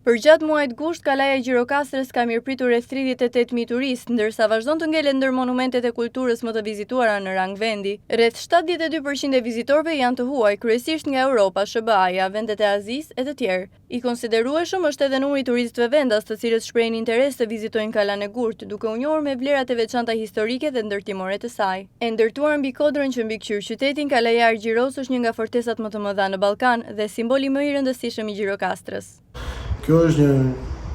Për gjatë muajit gusht, kalaja e Gjirokastrës ka mirëpritur rreth 38.000 turistë, ndërsa vazhdon të ngelet ndër monumentet e kulturës më të vizituara në rang vendi. Rreth 72% e vizitorëve janë të huaj, kryesisht nga Europa, SBA-ja, vendet e Azisë e të tjerë. I konsiderueshëm është edhe numri i turistëve vendas, të cilët shprehin interes të vizitojnë Kalan e Gurt, duke u njohur me vlerat e veçanta historike dhe ndërtimore të saj. E ndërtuar mbi kodrën që mbikëqyr qytetin, Kalaja e Argjiros është një nga fortesat më të mëdha në Ballkan dhe simboli më i rëndësishëm i Gjirokastrës. Kjo është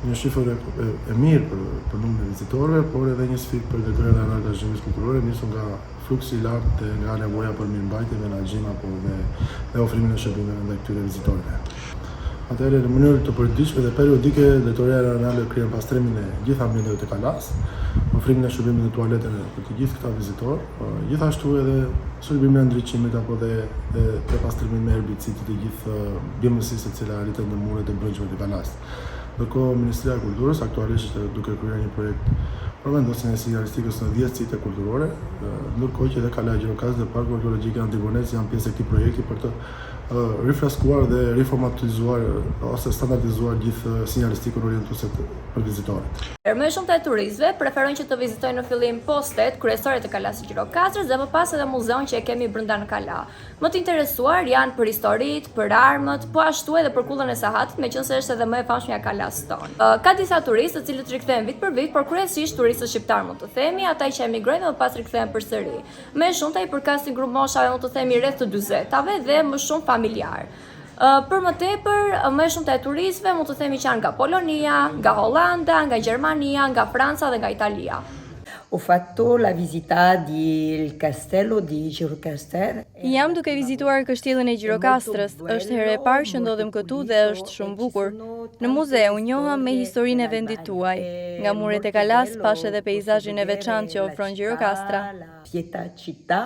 një shifër e mirë për numrin e vizitorëve, por edhe një sfidë për drejtoriat e angazhimit kulturore, nisur nga fluksi i lartë dhe nga nevoja për mirëmbajtje, menaxhim apo dhe ofrimin e shërbimeve ndaj këtyre vizitorëve. Atëherë, në mënyrë të përditshme dhe periodike, drejtoria rajonale kryen pastrimin e gjithë ambienteve të Kalas, ofrimin e shërbimit të tualeteve për të gjithë këta vizitorë, gjithashtu edhe shërbimin e ndriçimit apo dhe pastrimin me herbicid të gjithë bimësisë e cila rritet në muret e brendshme të Kalas. Ndërkohë, Ministria e Kulturës aktualisht duke kryer një projekt për vendosjen e sinjalistikës në 10 site kulturore, ndërkohë që edhe Kalaja e Gjirokastrës dhe Parku Arkeologjik Antigonec janë pjesë e këtij projekti për të rifreskuar dhe riformatizuar ose standardizuar gjithë sinjalistikën orientuese për vizitorët. Më shumë të turistëve preferojnë që të vizitojnë në fillim postet kryesore të Kalas së Gjirokastrës dhe më pas edhe muzeun që e kemi brenda në Kala. Më të interesuar janë për historitë, për armët, po ashtu edhe për kullën e sahatit, meqense është edhe më e famshme e Kalas tonë. Ka disa turistë të cilët rikthehen vit për vit, por kryesisht turistët shqiptar mund të themi, ata që emigrojnë dhe më pas rikthehen përsëri. Më shumëta i përkasin grup moshave mund të themi rreth të 40-tave dhe më shumë familjar. Për më tepër, më shumë të turistëve mund të themi që janë nga Polonia, nga Hollanda, nga Gjermania, nga Franca dhe nga Italia. Ho fatto la visita del castello di Gjirokastër. Jam duke vizituar kështjellën e Gjirokastrës. Është herë e parë që ndodhem këtu dhe është shumë bukur. Në muze u njoha me historinë e vendit tuaj. Nga muret e Kalas pash edhe peizazhin e veçantë që ofron Gjirokastra. Pieta città,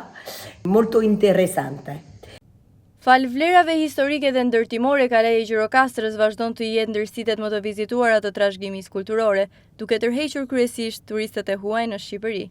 molto interessante. Fal vlerave historike dhe ndërtimore, Kalaja e Gjirokastrës vazhdon të jetë ndër sitet më të vizituara të trashëgimisë kulturore, duke tërhequr kryesisht turistët e huaj në Shqipëri.